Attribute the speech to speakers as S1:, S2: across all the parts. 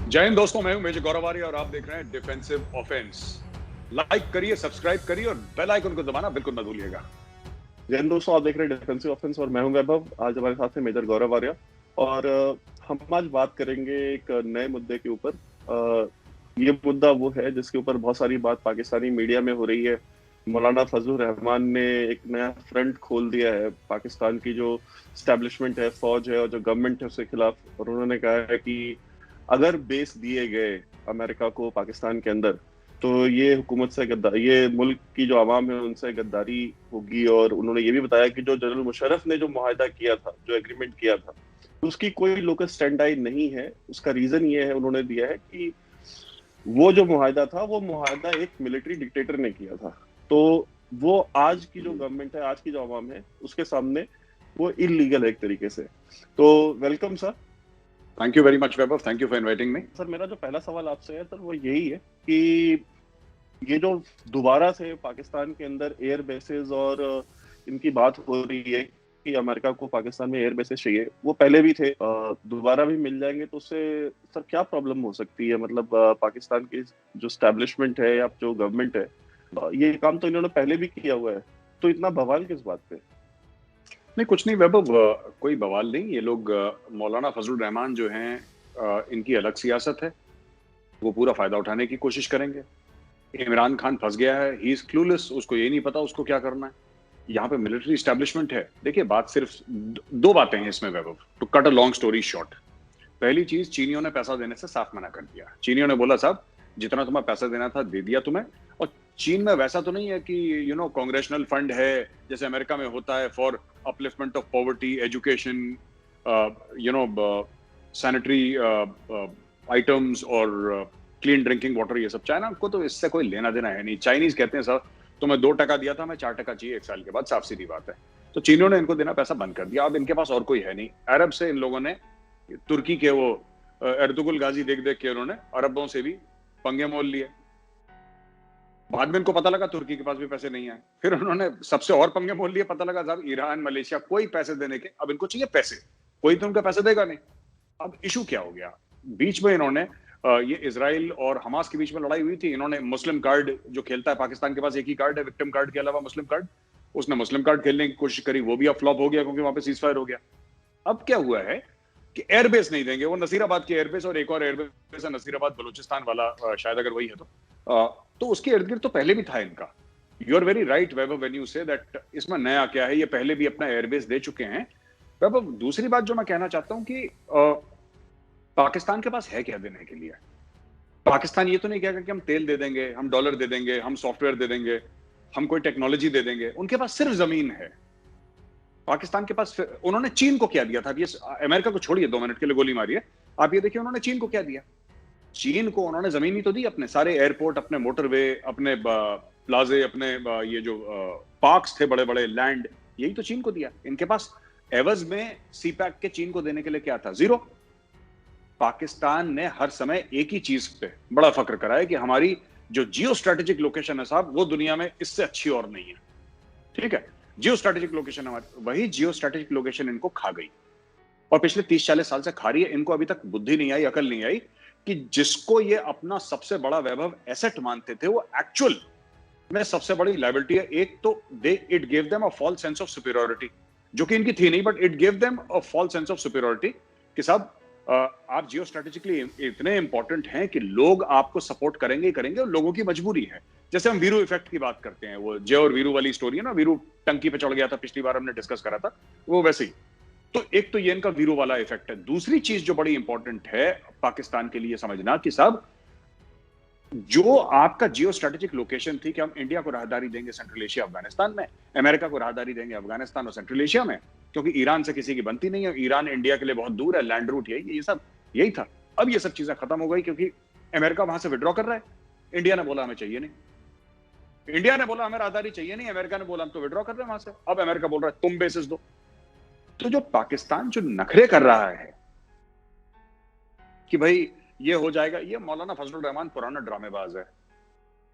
S1: जय हिंद दोस्तों, मैं हूं मेजर गौरव आर्य और आप देख रहे हैं डिफेंसिव ऑफेंस। लाइक करिए, सब्सक्राइब करिए और बेल आइकन को दबाना बिल्कुल मत भूलिएगा।
S2: जय हिंद दोस्तों, आप देख रहे हैं डिफेंसिव ऑफेंस और मैं हूं वैभव। आज हमारे साथ है मेजर गौरव आर्य और हम आज बात करेंगे एक नए मुद्दे के ऊपर। ये मुद्दा वो है जिसके ऊपर बहुत सारी बात पाकिस्तानी मीडिया में हो रही है। मौलाना फजलुर रहमान ने एक नया फ्रंट खोल दिया है पाकिस्तान की जो स्टैब्लिशमेंट है, फौज है और जो गवर्नमेंट है उसके खिलाफ। और उन्होंने कहा है कि अगर बेस दिए गए अमेरिका को पाकिस्तान के अंदर तो ये हुकूमत से गद्दारी, ये मुल्क की जो आवाम है उनसे गद्दारी होगी। और उन्होंने ये भी बताया कि जो जनरल मुशर्रफ ने जो मुआहदा किया था, जो एग्रीमेंट किया था, उसकी कोई लोकल स्टैंड आई नहीं है। उसका रीजन ये है, उन्होंने दिया है कि वो जो मुआहदा था वो मुआहदा एक मिलिट्री डिक्टेटर ने किया था। तो वो आज की जो गवर्नमेंट है, आज की जो आवाम है, उसके सामने वो इलीगल है एक तरीके से। तो welcome sir.
S1: Thank you very much Vaibhav, thank you for inviting me.
S2: Sir, मेरा जो पहला सवाल आपसे है सर वो यही है कि ये जो दोबारा से पाकिस्तान के अंदर एयर बेसेस और इनकी बात हो रही है कि अमेरिका को पाकिस्तान में एयर बेसेस चाहिए, वो पहले भी थे, दोबारा भी मिल जाएंगे, तो उससे सर क्या प्रॉब्लम हो सकती है? मतलब पाकिस्तान की जो स्टैब्लिशमेंट है या जो गवर्नमेंट है, ये काम तो इन्होंने पहले भी किया हुआ है, तो इतना बवाल किस बात पे?
S1: नहीं, कुछ नहीं वैभव, कोई बवाल नहीं। ये लोग मौलाना फजलुर रहमान जो हैं, इनकी अलग सियासत है, वो पूरा फायदा उठाने की कोशिश करेंगे। इमरान खान फंस गया है, ही इज क्लूलेस, उसको ये नहीं पता उसको क्या करना है। यहाँ पे मिलिट्री एस्टेब्लिशमेंट है। देखिए, बात सिर्फ दो बातें हैं इसमें Vaibhav, to cut a long story short. पहली चीज, चीनियों ने पैसा देने से साफ मना कर दिया। चीनियों ने बोला साहब, जितना तुम्हें पैसा देना था दे दिया तुम्हें। और चीन में वैसा तो नहीं है कि कांग्रेशनल फंड है जैसे अमेरिका में होता है for upliftment of poverty, education, sanitary items और क्लीन ड्रिंकिंग वाटर, ये सब। चाइना को तो इससे कोई लेना देना है नहीं। चाइनीज कहते हैं सर, तुम्हें 2% दिया था, मैं 4% चाहिए 1 साल के बाद, साफ सीधी बात है। तो चीनियों ने इनको देना पैसा बंद कर दिया। अब इनके पास और कोई है नहीं। अरब से इन लोगों ने, तुर्की के वो एर्दुगुल गाजी देख देख के उन्होंने अरबों से भी पंगे मोल लिए। बाद में इनको पता लगा तुर्की के पास भी पैसे नहीं आए, फिर उन्होंने सबसे और पंगे मोल लिए। पता लगा साहब ईरान, मलेशिया, कोई पैसे देने के, अब इनको चाहिए पैसे, कोई तो उनका पैसे देगा नहीं। अब इशू क्या हो गया, बीच में इन्होंने ये इजराइल और हमास के बीच में लड़ाई हुई थी, इन्होंने मुस्लिम कार्ड जो खेलता है, पाकिस्तान के पास एक ही कार्ड है विक्टिम कार्ड के अलावा, मुस्लिम कार्ड, उसने मुस्लिम कार्ड खेलने की कोशिश करी, वो भी अब फ्लॉप हो गया क्योंकि वहां पे सीज फायर हो गया। अब क्या हुआ है कि एयरबेस नहीं देंगे, वो नसीराबाद की एयरबेस और एक और एयरबेस है नसीराबाद बलूचिस्तान वाला, शायद अगर वही है तो उसके इर्द गिर्द तो पहले भी था इनका। You are very right Vaibhav when you say that इसमें नया क्या है, ये पहले भी अपना एयरबेस दे चुके हैं। वैभव, दूसरी बात जो मैं कहना चाहता हूं कि पाकिस्तान के पास है क्या देने के लिए। पाकिस्तान ये तो नहीं कहेगा कि हम तेल दे देंगे, हम डॉलर दे देंगे, हम सॉफ्टवेयर दे देंगे, हम कोई टेक्नोलॉजी दे देंगे। उनके पास सिर्फ जमीन है। पाकिस्तान के पास उन्होंने चीन को क्या दिया था, ये अमेरिका को छोड़िए, 2 मिनट के लिए गोली मारिए, आप ये देखिए उन्होंने चीन को क्या दिया। चीन को उन्होंने जमीन ही तो दी, अपने सारे एयरपोर्ट, अपने मोटरवे, अपने प्लाजे, अपने ये जो पार्क्स थे बड़े बड़े, लैंड, यही तो चीन को दिया। इनके पास एवज में सीपैक के चीन को देने के लिए क्या था? जीरो। पाकिस्तान ने हर समय एक ही चीज पे बड़ा फक्र करा है कि हमारी जो जियो स्ट्रेटेजिक लोकेशन है साहब, वो दुनिया में इससे अच्छी और नहीं है। ठीक है, जियो स्ट्रेटेजिक लोकेशन हमारी, वही जियो स्ट्रेटेजिक लोकेशन इनको खा गई और पिछले 30-40 साल से खा रही है। इनको अभी तक बुद्धि नहीं आई, अकल नहीं आई कि जिसको ये अपना सबसे बड़ा वैभव एसेट मानते थे, वो एक्चुअल में सबसे बड़ी लायबिलिटी है। एक तो it give them a false sense of superiority, जो कि इनकी थी नहीं, but it give them a false sense of superiority कि साहब आप जियो स्ट्रेटेजिकली इतने इंपॉर्टेंट हैं कि लोग आपको सपोर्ट करेंगे ही करेंगे, और लोगों की मजबूरी है। जैसे हम वीरू इफेक्ट की बात करते हैं, वो जय और वीरू वाली स्टोरी है ना, वीरू टंकी पे चढ़ गया था, पिछली बार हमने डिस्कस करा था, वो वैसे ही। तो एक तो ये इनका वीरू वाला इफेक्ट है। दूसरी चीज जो बड़ी इंपॉर्टेंट है पाकिस्तान के लिए समझना कि साहब, जो आपका जियो स्ट्रेटेजिक लोकेशन थी कि हम इंडिया को राहदारी देंगे सेंट्रल एशिया अफगानिस्तान में, अमेरिका को राहदारी देंगे अफगानिस्तान और सेंट्रल एशिया में, क्योंकि ईरान से किसी की बनती नहीं है, ईरान इंडिया के लिए बहुत दूर है, लैंड रूट यही, ये सब यही था। अब ये सब चीजें खत्म हो गई क्योंकि अमेरिका वहां से विड्रॉ कर रहा है। इंडिया ने बोला हमें चाहिए नहीं, इंडिया ने बोला हमें राहदारी चाहिए नहीं, अमेरिका ने बोला हम तो विड्रॉ कर रहे हैं वहां से। अब अमेरिका बोल रहा है तुम बेसिस दो। तो जो पाकिस्तान जो नखरे कर रहा है कि भाई ये हो जाएगा, ये मौलाना फजलुर रहमान पुराना ड्रामेबाज है।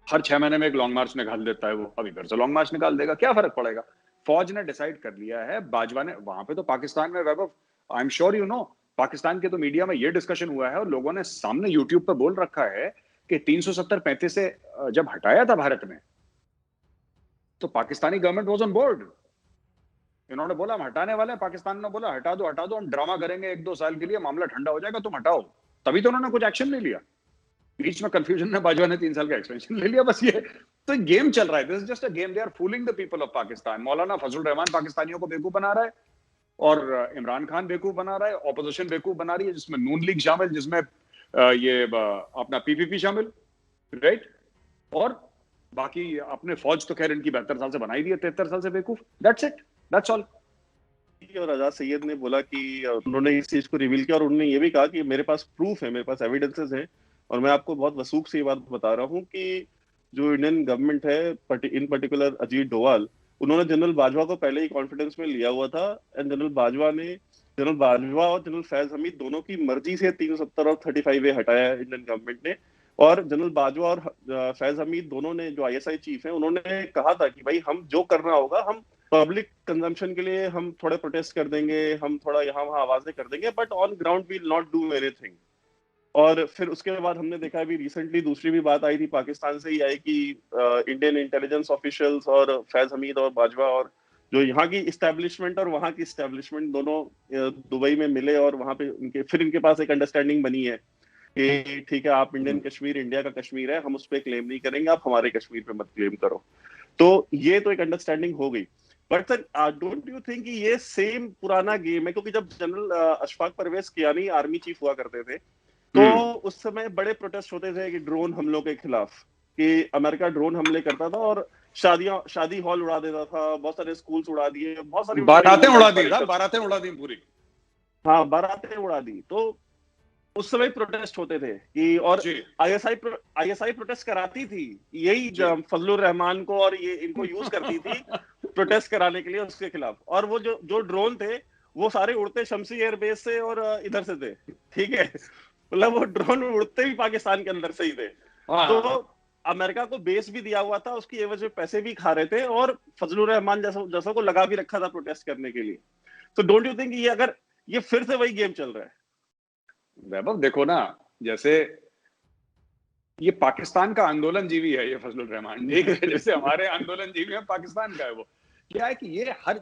S1: हर 6 महीने में एक लॉन्ग मार्च निकाल देता है वो, अभी फिर से लॉन्ग मार्च निकाल देगा, क्या फर्क पड़ेगा। फौज ने डिसाइड कर लिया है, बाजवा ने, वहां पे तो पाकिस्तान में Vaibhav, I am sure you know, Pakistan के तो मीडिया में ये डिस्कशन हुआ है और लोगों ने सामने यूट्यूब पे बोल रखा है कि 370-35 से जब हटाया था भारत में, तो Pakistani government was on board. इन्होंने बोला हम हटाने वाले हैं, पाकिस्तान ने बोला हटा दो, हम ड्रामा करेंगे 1-2 साल के लिए, मामला ठंडा हो जाएगा, तुम हटाओ। तभी तो उन्होंने कुछ एक्शन नहीं लिया। बीच में कंफ्यूजन में बाजवा ने 3 साल का एक्सटेंशन ले लिया, बस ये तो गेम चल रहा है। This is just a game, they are fooling the people of Pakistan. मौलाना फजल रहमान पाकिस्तानियों को बेवकूफ बना रहा है और इमरान खान बेवकूफ बना रहा है, ऑपोजिशन बेवकूफ बना रही है, जिसमें नून लीग शामिल, जिसमें ये अपना पीपीपी शामिल, राइट, और बाकी अपने फौज तो खैर इनकी 72 साल से बनाई दी है, 73 साल से बेवकूफ। That's it, that's all.
S2: और आजाद सैयद ने बोला कि उन्होंने इस चीज को रिवील किया और उन्होंने ये भी कहा कि मेरे पास प्रूफ है, मेरे पास एविडेंसेस है, और मैं आपको बहुत वसूख से ये बात बता रहा हूँ कि जो इंडियन गवर्नमेंट है, इन पर्टिकुलर अजीत डोवाल, उन्होंने जनरल बाजवा को पहले ही कॉन्फिडेंस में लिया हुआ था, एंड जनरल बाजवा और जनरल फैज हमीद दोनों की मर्जी से 370 और 35A हटाया है इंडियन गवर्नमेंट ने। और जनरल बाजवा और फैज हमीद दोनों ने, जो ISI चीफ हैं, उन्होंने कहा था कि भाई हम जो करना होगा, हम पब्लिक कंजम्पशन के लिए हम थोड़े प्रोटेस्ट कर देंगे, हम थोड़ा यहाँ वहाँ आवाजें कर देंगे, but on ground will not do anything. और फिर उसके बाद हमने देखा अभी रिसेंटली दूसरी भी बात आई थी, पाकिस्तान से ही आई कि इंडियन इंटेलिजेंस ऑफिशियल्स और फैज हमीद और बाजवा और जो यहाँ की इस्टेब्लिशमेंट और वहाँ की इस्टेब्लिशमेंट दोनों दुबई में मिले, और वहाँ पे इनके पास एक अंडरस्टैंडिंग बनी है कि ठीक है, आप इंडियन कश्मीर इंडिया का कश्मीर है, हम उस पर क्लेम नहीं करेंगे, आप हमारे कश्मीर पे मत क्लेम करो। तो ये तो एक अंडरस्टैंडिंग हो गई। But sir, don't you think कि ये सेम पुराना गेम है? क्योंकि जब general Ashfaq Parvez Kayani army chief हुआ करते थे, तो उस समय बड़े प्रोटेस्ट होते थे कि ड्रोन हमलों के खिलाफ, कि अमेरिका ड्रोन हमले करता था और शादी हॉल उड़ा देता था, बहुत सारे स्कूल्स उड़ा दिए, बहुत सारी
S1: बारातें उड़ा दी, बारातें उड़ा दी पूरी।
S2: हाँ, बारातें उड़ा दी। तो उस समय प्रोटेस्ट होते थे कि, और ISI प्रोटेस्ट कराती थी, यही फजलुर रहमान को और ये इनको यूज करती थी प्रोटेस्ट कराने के लिए उसके खिलाफ। और वो जो ड्रोन थे वो सारे उड़ते शमसी एयरबेस से और इधर से थे, ठीक है, मतलब वो ड्रोन उड़ते भी पाकिस्तान के अंदर से ही थे। तो अमेरिका को बेस भी दिया हुआ था, उसकी एवज में पैसे भी खा रहे थे, और फजलुर रहमान जैसा को लगा भी रखा था प्रोटेस्ट करने के लिए। तो डोंट यू थिंक ये अगर ये फिर से वही गेम चल रहा है?
S1: वैभव देखो ना, जैसे ये पाकिस्तान का आंदोलन जीवी है ये फजलुर रहमान, ठीक है, जैसे हमारे आंदोलन जीवी है, पाकिस्तान का है वो। क्या है कि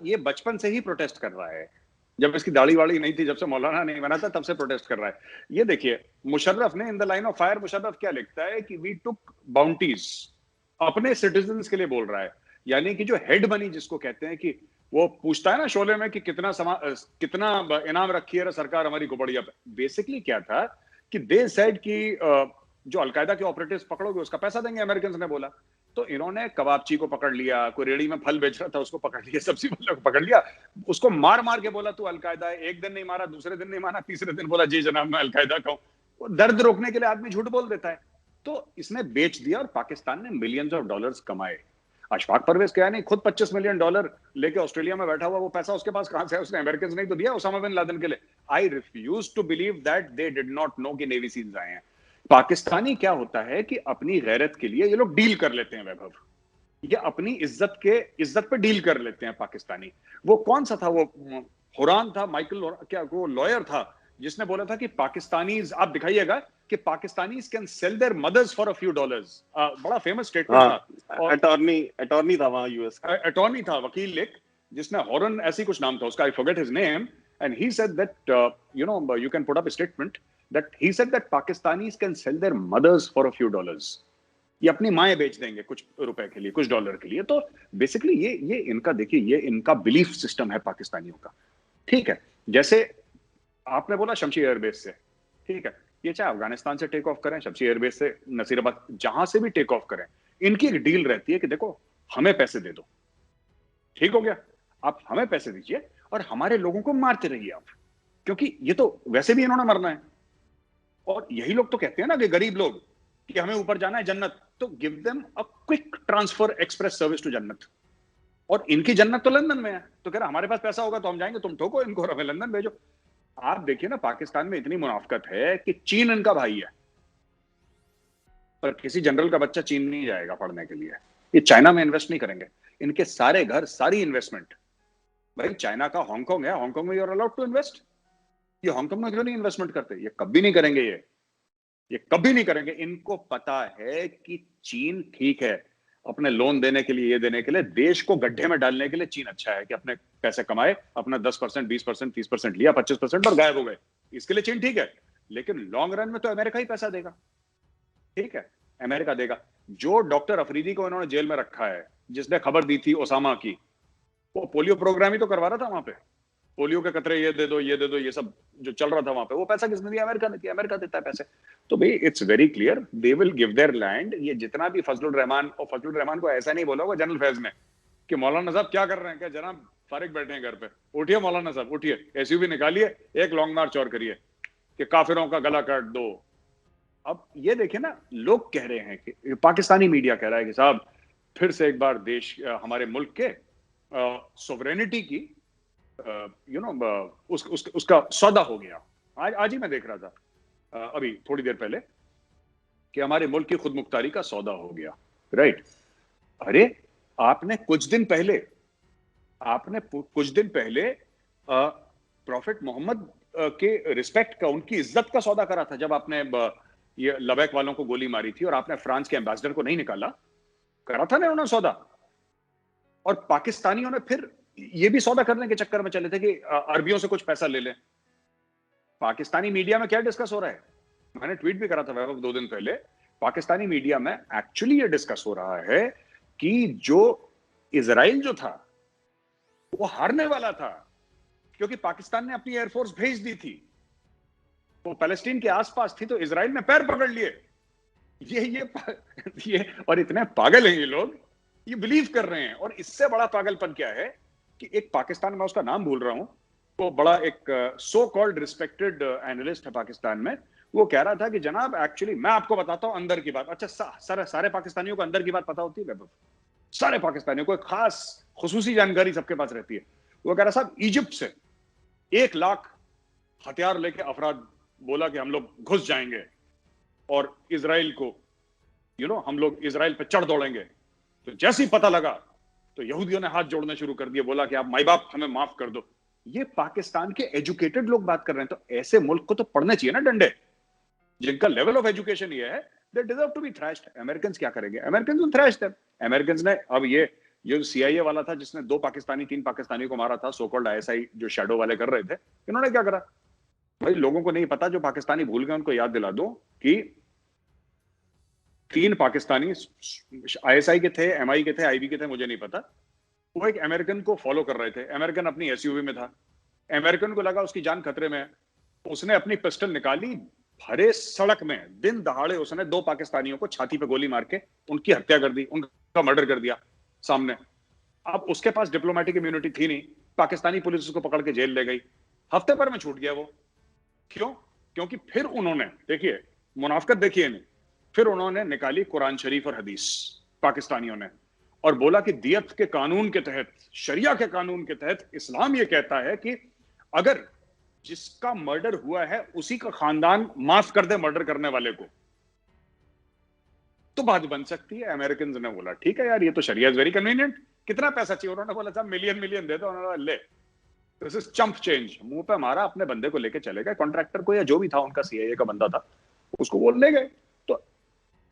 S1: ये बचपन से ही प्रोटेस्ट कर रहा है, जब इसकी दाढ़ी वाड़ी नहीं थी, जब से मौलाना नहीं बना था, तब से प्रोटेस्ट कर रहा है। ये देखिए, मुशर्रफ ने in the line of fire, Musharraf क्या लिखता है कि वी टुक बाउंटीज, अपने सिटीजन्स के लिए बोल रहा है, यानी कि जो हेड मनी जिसको कहते हैं, कि वो पूछता है ना शोले में कि कितना इनाम रखी है सरकार हमारी को बढ़िया। बेसिकली क्या था कि दे सेड कि जो अलकायदा के ऑपरेटिव्स पकड़ोगे उसका पैसा देंगे, अमेरिकन ने बोला। तो इन्होंने कबाबची को पकड़ लिया, कोई रेडी में फल बेच रहा था उसको पकड़ लिया, सब्जी वाले को पकड़ लिया, उसको मार मार के बोला तू अलकायदा है। एक दिन नहीं मारा, दूसरे दिन नहीं मारा, तीसरे दिन बोला जी जनाब मैं अलकायदा का हूं। वो दर्द रोकने के लिए आदमी झूठ बोल देता है। तो इसने बेच दिया और पाकिस्तान ने मिलियंस ऑफ डॉलर्स कमाए। अशफाक परवेज क्या नहीं, खुद $25 मिलियन लेके ऑस्ट्रेलिया में बैठा हुआ, वो पैसा उसके पास कहां से है? उसने अमेरिकन नहीं तो दिया उसामा बिन लादेन के लिए। I refuse to believe that they did not know कि नेवी सील्स आए हैं। पाकिस्तानी क्या होता है कि अपनी गैरत के लिए ये लोग डील कर लेते हैं वैभव, ये अपनी इज्जत पे डील कर लेते हैं पाकिस्तानी। वो कौन सा था, वो हुरान था, माइकल क्या, वो लॉयर था जिसने बोला था कि पाकिस्तानीज, आप दिखाइएगा कि Pakistanis can sell their mothers for a few dollars. बड़ा फेमस स्टेटमेंट था।
S2: अटॉर्नी था वहां, यूएस का
S1: अटॉर्नी था, वकील एक, जिसने हॉरन ऐसी कुछ नाम था उसका, I forget his name, and he said that you can put up a statement that he said that Pakistanis can sell their mothers for a few dollars. ये अपनी माएं बेच देंगे कुछ रुपए के लिए, कुछ डॉलर के लिए। तो बेसिकली ये इनका, देखिए, ये इनका बिलीफ सिस्टम है पाकिस्तानियों का, ठीक है। जैसे आपने बोला शमशी एयरबेस से, ठीक है, ये चाहे अफगानिस्तान से टेक ऑफ करें, शमशी एयरबेस से, नसीराबाद, जहां से भी टेक ऑफ करें, इनकी एक डील रहती है कि देखो हमें पैसे दे दो, ठीक हो गया, आप हमें पैसे दीजिए और हमारे लोगों को मारते रहिए आप, क्योंकि ये तो वैसे भी इन्होंने मरना है। और यही लोग तो कहते हैं ना कि गरीब लोग कि हमें ऊपर जाना है जन्नत, तो give them a quick transfer express service to जन्नत। और इनकी जन्नत तो लंदन में है, तो कह रहा हमारे पास पैसा होगा तो हम जाएंगे, तुम ठोको इनको और हमें लंदन भेजो। आप देखिए ना, पाकिस्तान में इतनी मुनाफकत है कि चीन इनका भाई है, पर किसी जनरल का बच्चा चीन नहीं जाएगा पढ़ने के लिए। ये चाइना में इन्वेस्ट नहीं करेंगे, इनके सारे घर, सारी इन्वेस्टमेंट, भाई चाइना का हांगकांग है, हांगकांग में you are allowed to invest. ये हांगकांग में क्यों नहीं इन्वेस्टमेंट करते? ये कभी नहीं करेंगे, ये कभी नहीं करेंगे। इनको पता है कि चीन ठीक है अपने लोन देने के लिए, ये देने के लिए, देश को गड्ढे में डालने के लिए चीन अच्छा है कि अपने पैसे कमाए, अपना 10%, 20%, 30% लिया, 25% और गायब हो गए, इसके लिए चीन ठीक है। लेकिन लॉन्ग रन में तो अमेरिका ही पैसा देगा, ठीक है, अमेरिका देगा। जो डॉक्टर अफरीदी को इन्होंने जेल में रखा है, जिसने खबर दी थी ओसामा की, वो पोलियो प्रोग्राम ही तो करवा रहा था वहां पे। पोलियो के कतरे ये दे दो, ये दे दो, ये सब जो चल रहा था वहां पे, वो पैसा किसने दिया? अमेरिका ने दिया। अमेरिका देता है पैसे। तो भाई it's very clear, they will give their land. ये जितना भी फजलुर रहमान, और फजलुर रहमान को ऐसा नहीं बोला होगा जनरल फैज में कि मौलाना साहब क्या कर रहे हैं, क्या जनाब फारिग बैठे हैं घर पे, उठिए मौलाना साहब उठिए, एसयूवी निकालिए, एक लॉन्ग मार्च और करिए कि काफिरों का गला काट दो। अब ये देखिए ना, लोग कह रहे हैं कि पाकिस्तानी मीडिया कह रहा है कि साहब फिर से एक बार देश, हमारे मुल्क के सोवरेनिटी की उसका सौदा हो गया। आज ही मैं देख रहा था अभी थोड़ी देर पहले कि हमारे मुल्क की खुद मुख्तारी का सौदा हो गया, राइट। अरे आपने कुछ दिन पहले प्रॉफिट मोहम्मद के रिस्पेक्ट का, उनकी इज्जत का सौदा करा था, जब आपने ये लबैक वालों को गोली मारी थी और आपने फ्रांस के एम्बेसडर को नहीं निकाला, करा था ना उन्होंने सौदा। और पाकिस्तानियों ने फिर ये भी सौदा करने के चक्कर में चले थे कि अरबियों से कुछ पैसा ले लें। पाकिस्तानी मीडिया में क्या डिस्कस हो रहा है? मैंने ट्वीट भी करा था वैभव 2 दिन पहले। पाकिस्तानी मीडिया में एक्चुअली ये डिस्कस हो रहा है कि जो इजराइल जो था वो हारने वाला था, क्योंकि पाकिस्तान ने अपनी एयरफोर्स भेज दी थी, वो पैलेस्टीन के आसपास थी, तो इजराइल ने पैर पकड़ लिए। ये और इतने पागल हैं ये लोग, ये बिलीव कर रहे हैं। और इससे बड़ा पागलपन क्या है कि एक पाकिस्तान में, उसका नाम भूल रहा हूं, वो बड़ा एक सो कॉल्ड रिस्पेक्टेड एनालिस्ट है पाकिस्तान में, वो कह रहा था कि जनाब एक्चुअली मैं आपको बताता हूं अंदर की बात। अच्छा, सारे पाकिस्तानियों को अंदर की बात पता होती है वैभव? सारे पाकिस्तानियों को एक खास खुसूसी जानकारी सबके पास रहती है। वो कह रहा साहब इजिप्ट से 1 लाख हथियार लेके अफराद बोला कि हम लोग घुस जाएंगे और इजराइल को हम लोग इजराइल पे चढ़ दौड़ेंगे। तो जैसे ही पता लगा तो यहूदियों ने हाथ जोड़ने शुरू कर दिए, बोला कि आप माई बाप हमें माफ कर दो। ये पाकिस्तान के एजुकेटेड लोग बात कर रहे हैं। तो ऐसे मुल्क को तो पढ़ने चाहिए ना डंडे, जिनका लेवल ऑफ एजुकेशन ये है, they deserve to be thrashed. American क्या करेंगे? American will thrash them. American ने अब ये जो सीआईए वाला था जिसने 2 पाकिस्तानी 3 पाकिस्तानी को मारा था, सो कॉल्ड आईएसआई जो शैडो वाले कर रहे थे, इन्होंने क्या करा? भाई लोगों को नहीं पता, जो पाकिस्तानी भूल गए उनको याद दिला दो कि 3 पाकिस्तानी आईएसआई के थे, एमआई के थे, आईबी के थे, मुझे नहीं पता, वो एक अमेरिकन को फॉलो कर रहे थे। अमेरिकन अपनी एसयूवी में था, अमेरिकन को लगा उसकी जान खतरे में, उसने अपनी पिस्टल निकाली, भरे सड़क में दिन दहाड़े उसने 2 पाकिस्तानियों को छाती पे गोली मार के उनकी हत्या कर दी, उनका मर्डर कर दिया सामने। अब उसके पास डिप्लोमेटिक इम्यूनिटी थी नहीं, पाकिस्तानी पुलिस उसको पकड़ के जेल ले गई, हफ्ते भर में छूट गया वो। क्यों? क्योंकि फिर उन्होंने, देखिए मुनाफिकत देखिए नहीं, फिर उन्होंने निकाली कुरान शरीफ और हदीस पाकिस्तानियों ने, और बोला कि दियत के कानून के तहत, शरिया के कानून के तहत, इस्लाम ये कहता है कि अगर जिसका मर्डर हुआ है उसी का खानदान माफ कर दे मर्डर करने वाले को, तो बात बन सकती है। अमेरिकन ने बोला ठीक है यार, ये तो शरिया इज वेरी कन्वीनियंट, कितना पैसा चाहिए? उन्होंने बोला साहब मिलियन दे दो। उन्होंने ले, दिस इज चंप चेंज। मुंह पे मारा, अपने बंदे को लेके चले गए, कॉन्ट्रैक्टर को या जो भी था उनका, सीआईए का बंदा था, उसको वो ले गए। तो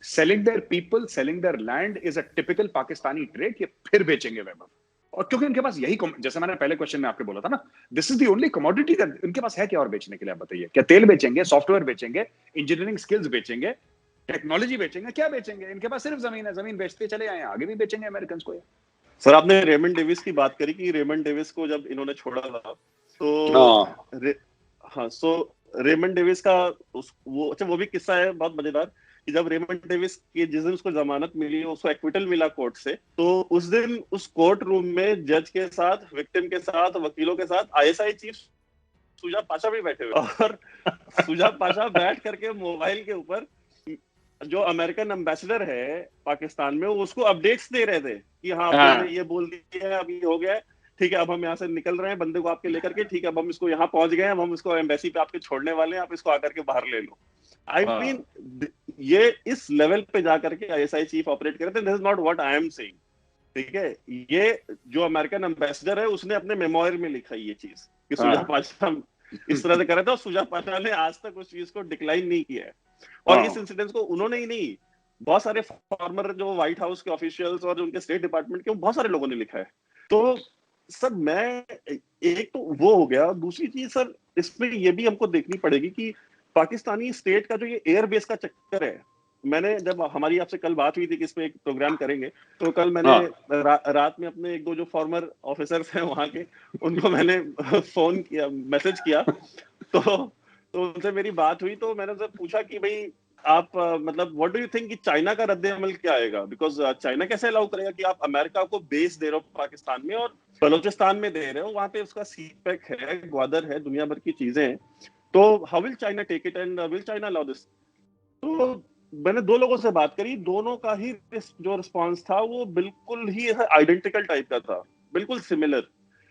S1: selling their people, selling their land is a typical Pakistani trade. ये फिर बेचेंगे वैभव, और क्योंकि इनके पास यही, जैसे मैंने पहले क्वेश्चन में आपको बोला था ना, this is the only commodity इनके पास है। क्या और बेचने के लिए? आप बताइए, क्या तेल बेचेंगे, सॉफ्टवेयर बेचेंगे, इंजीनियरिंग स्किल्स बेचेंगे, टेक्नोलॉजी बेचेंगे? क्या बेचेंगे? इनके पास सिर्फ जमीन है, जमीन बेचते चले आए, आगे भी बेचेंगे अमेरिकन को।
S2: सर आपने रेमंड डेविस की बात करी कि रेमंड डेविस को जब इन्होंने छोड़ा था तो हाँ, सो रेमंड डेविस का वो भी किस्सा है बहुत मजेदार कि जब रेमंड डेविस की जिस दिन उसको जमानत मिली, उसको एक्विटल मिला कोर्ट से, तो उस दिन उस कोर्ट रूम में जज के साथ, विक्टिम के साथ, वकीलों के साथ आईएसआई चीफ सुजा पाशा भी बैठे हुए, और सुजा पाशा बैठ करके मोबाइल के ऊपर जो अमेरिकन एम्बेसडर है पाकिस्तान में, वो उसको अपडेट्स दे रहे थे कि हाँ आपने ये बोल दिया है, अभी हो गया है, ठीक है, अब हम यहाँ से निकल रहे हैं बंदे को आपके लेकर के, ठीक है, अब हम इसको यहाँ पहुंच गए हैं, अब हम इसको एम्बेसी पे आपके छोड़ने वाले हैं, आप इसको आकर के बाहर ले लो। आई मीन ये इस लेवल पे जाकर के आईएसआई चीफ ऑपरेट कर रहे थे। This is not what I am saying, ठीक है। ये जो अमेरिकन एम्बेसडर है उसने अपने मेमोयर में लिखा ये चीज कि सुजा पाशा इस तरह से कर रहे थे, और सुजापाना ने आज तक उस चीज को डिक्लाइन नहीं किया है। और इस इंसिडेंट को उन्होंने ही नहीं, बहुत सारे फॉर्मर जो व्हाइट हाउस के ऑफिशियल्स और उनके स्टेट डिपार्टमेंट के बहुत सारे लोगों ने लिखा है। तो सर मैं, एक तो वो हो गया, दूसरी चीज सर इसमें ये भी हमको देखनी पड़ेगी कि पाकिस्तानी स्टेट का जो ये एयरबेस का चक्कर है, मैंने जब हमारी आपसे कल बात हुई थी कि इस पे एक प्रोग्राम करेंगे, तो कल मैंने रात में अपने एक दो जो फॉर्मर ऑफिसर्स हैं वहां के, उनको मैंने फोन किया, मैसेज किया, तो उनसे मेरी बात हुई, तो मैंने उनसे पूछा कि भाई आप मतलब व्हाट डू यू थिंक कि चाइना का रद्द अमल क्या आएगा, बिकॉज चाइना कैसे अलाउ करेगा कि आप अमेरिका को बेस दे रहे हो पाकिस्तान में और बलोचिस्तान में दे रहे हो, वहां पे उसका सीपैक है, ग्वादर है, दुनिया भर की चीजें हैं, तो how will China take it and will China allow this. तो मैंने दो लोगों से बात करी, दोनों का ही जो रिस्पॉन्स था वो बिल्कुल ही आइडेंटिकल टाइप का था, बिल्कुल सिमिलर।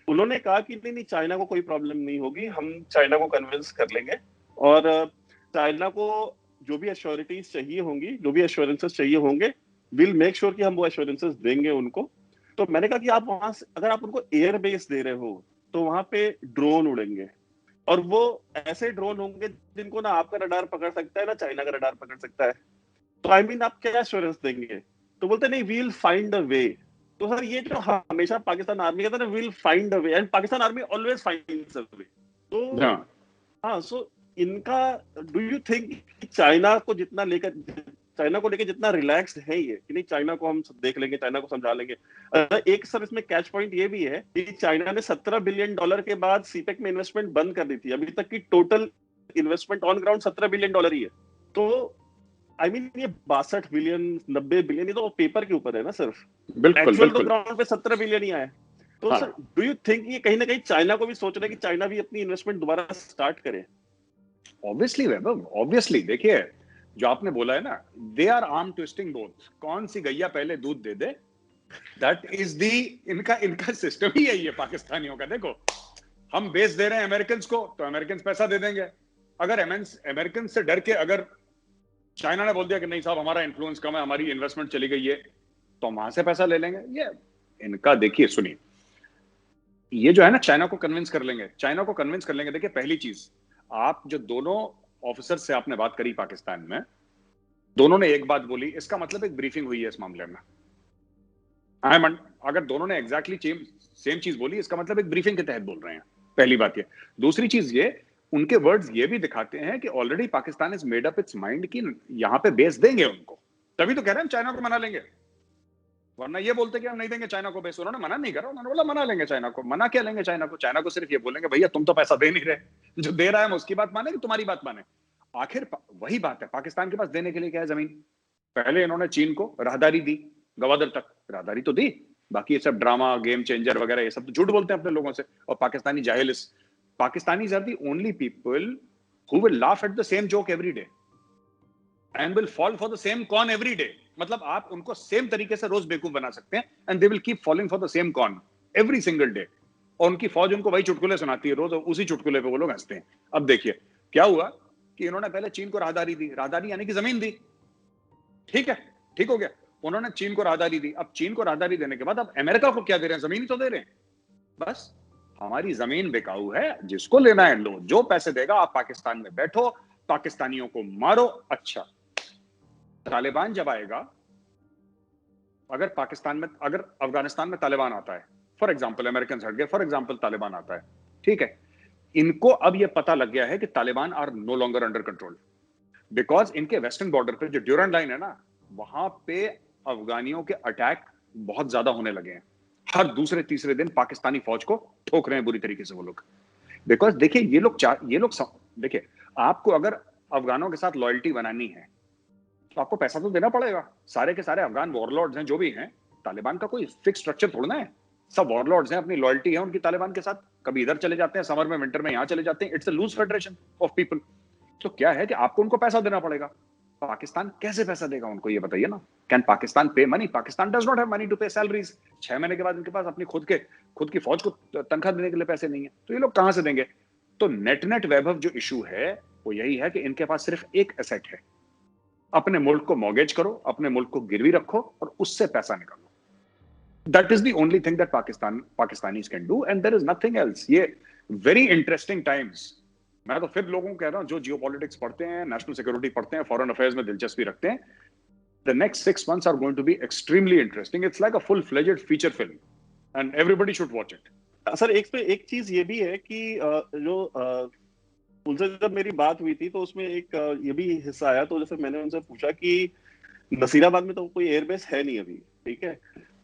S2: उन्होंने कहा कि नहीं नहीं, चाइना को कोई प्रॉब्लम नहीं होगी, हम चाइना को कन्विंस कर लेंगे, और चाइना को जो भी एश्योरिटीज चाहिए होंगी, जो भी एश्योरेंसेस चाहिए होंगे, विल मेक श्योर कि हम वो एश्योरेंसेस देंगे उनको। तो मैंने कहा कि आप वहां से अगर आप उनको एयर बेस दे रहे हो तो वहां पे ड्रोन उड़ेंगे, और वो ऐसे ड्रोन होंगे जिनको ना आपका रडार पकड़ सकता है ना चाइना का रडार पकड़ सकता है। तो आई मीन आप क्या एश्योरेंस देंगे? तो बोलते नहीं, वील फाइंड अ वे। तो सर ये जो हमेशा पाकिस्तान आर्मी कहता है ना, we'll find a way, and Pakistan army always finds a way. तो हाँ, सो इनका, डू यू थिंक चाइना को जितना लेकर, चाइना को लेकर जितना रिलैक्स्ड है ये कि नहीं चाइना को हम देख लेंगे, चाइना को समझा लेंगे। एक सर इसमें कैच पॉइंट ये भी है कि चाइना ने $17 बिलियन के बाद सीपेक में इन्वेस्टमेंट बंद कर दी थी, अभी तक की total investment on ground $17 billion ही है। तो आई मीन ये 62 बिलियन 90 बिलियन ये तो पेपर के ऊपर है ना सिर्फ, एक्चुअल तो ग्राउंड पे 17 बिलियन ही आए। तो सर डू यू थिंक ये कहीं ना कहीं चाइना को भी सोच रहे हैं कि चाइना भी अपनी इन्वेस्टमेंट दोबारा स्टार्ट करे?
S1: Obviously Vaibhav, obviously. देखिए जो आपने बोला है ना, they are arm twisting both, कौन सी गैया पहले दूध दे दे, दैट इज दी, इनका सिस्टम ही यही है पाकिस्तानियों का। देखो हम बेस दे रहे हैं अमेरिकन को, तो अमेरिकन पैसा दे देंगे। अगर अमेरिकन से डर के अगर चाइना ने बोल दिया कि नहीं साहब हमारा इन्फ्लुएंस कम है, हमारी इन्वेस्टमेंट चली गई है, तो हम वहां से पैसा ले लेंगे। ये इनका, देखिए सुनिए, ये जो है ना, चाइना को कन्विंस कर लेंगे, चाइना को कन्विंस कर लेंगे। देखिए पहली चीज, आप जो दोनों ऑफिसर से आपने बात करी पाकिस्तान में, दोनों ने एक बात बोली, इसका मतलब एक ब्रीफिंग हुई है इस मामले में। अगर दोनों ने एग्जैक्टली सेम चीज बोली, इसका मतलब एक ब्रीफिंग के तहत बोल रहे हैं, पहली बात ये। दूसरी चीज ये, उनके वर्ड्स ये भी दिखाते हैं कि already Pakistan is made up it's mind कि यहां पे बेस देंगे उनको, तभी तो कह रहे हैं चाइना को मना लेंगे, वरना ये बोलते कि हम नहीं देंगे चाइना को बेस। उन्होंने मना नहीं करा, उन्होंने बोला मना लेंगे चाइना को। मना क्या लेंगे चाइना को? चाइना को सिर्फ ये बोलेंगे भैया तुम तो पैसा दे नहीं रहे, जो दे रहा है हम उसकी बात माने कि तुम्हारी बात माने। आखिर वही बात है, पाकिस्तान के पास देने के लिए क्या है? जमीन। पहले इन्होंने चीन को राहदारी दी, गवादर तक राहदारी तो दी, बाकी ये सब ड्रामा, गेम चेंजर वगैरह ये सब तो झूठ बोलते हैं अपने लोगों से। और पाकिस्तानी जाहिल, Pakistanis are the only people who will laugh at the same joke every day and will fall for the same con every day। मतलब आप उनको सेम तरीके से रोज बेवकूफ बना सकते हैं and they will keep falling for the same con every single day। और उनकी फौज उनको वही चुटकुले सुनाती है रोज, और उसी चुटकुले पे वो लोग हंसते हैं। अब देखिए क्या हुआ कि इन्होंने पहले चीन को राहदारी दी, राहदारी यानी कि जमीन दी, ठीक है, ठीक हो गया। उन्होंने चीन को राहदारी दी, अब चीन को राहदारी देने के बाद अब अमेरिका को क्या दे रहे हैं? जमीन तो दे रहे हैं। बस हमारी जमीन बिकाऊ है, जिसको लेना है लो, जो पैसे देगा आप पाकिस्तान में बैठो, पाकिस्तानियों को मारो। अच्छा, तालिबान जब आएगा, अगर पाकिस्तान में, अगर अफगानिस्तान में तालिबान आता है, फॉर एग्जांपल अमेरिकन हट गए, फॉर एग्जांपल तालिबान आता है, ठीक है, इनको अब ये पता लग गया है कि Taliban are no longer under control, because इनके वेस्टर्न बॉर्डर पे जो ड्यूरन लाइन है ना, वहां पे अफगानियों के अटैक बहुत ज्यादा होने लगे हैं। हर दूसरे तीसरे दिन पाकिस्तानी फौज को ठोक रहे हैं बुरी तरीके से वो लोग। बिकॉज देखिए ये लोग देखिए, आपको अगर अफगानों के साथ लॉयल्टी बनानी है तो आपको पैसा तो देना पड़ेगा। सारे के सारे अफगान वॉरलॉर्ड्स हैं जो भी हैं, तालिबान का कोई फिक्स स्ट्रक्चर थोड़ा है, सब वॉरलॉर्ड्स हैं, अपनी लॉयल्टी है उनकी तालिबान के साथ, कभी इधर चले जाते हैं समर में, विंटर में यहाँ चले जाते हैं। It's a loose federation of people. तो क्या है कि आपको उनको पैसा देना पड़ेगा। पाकिस्तान कैसे पैसा देगा उनको, ये बताइए ना। Can Pakistan pay money? Pakistan does not have money to pay salaries. 6 महीने के बाद इनके पास अपनी खुद की फौज को तनख्वाह देने के लिए पैसे नहीं है, तो ये लोग कहां से देंगे? तो नेट वैभव जो इशू है वो यही है कि इनके पास सिर्फ एक एसेट है, अपने मुल्क को मॉर्गेज करो, अपने मुल्क को गिरवी रखो और उससे पैसा निकालो। That is the only thing that Pakistanis can do and there is nothing else. ये वेरी इंटरेस्टिंग टाइम्स मैं तो फिर लोगों को कह रहा हूँ जो जियो पॉलिटिक्स पढ़ते हैं, नेशनल सिक्योरिटी पढ़ते हैं, फॉरेन अफेयर्स में दिलचस्पी रखते हैं, the next 6 months are going to be extremely interesting. It's like a full-fledged feature film, and everybody should watch it.
S2: Sir एक चीज ये भी है कि जो उनसे जब मेरी बात हुई थी तो उसमें एक ये भी हिस्सा आया, तो जैसे मैंने उनसे पूछा कि नसीराबाद में तो कोई एयरबेस है नहीं अभी, ठीक है,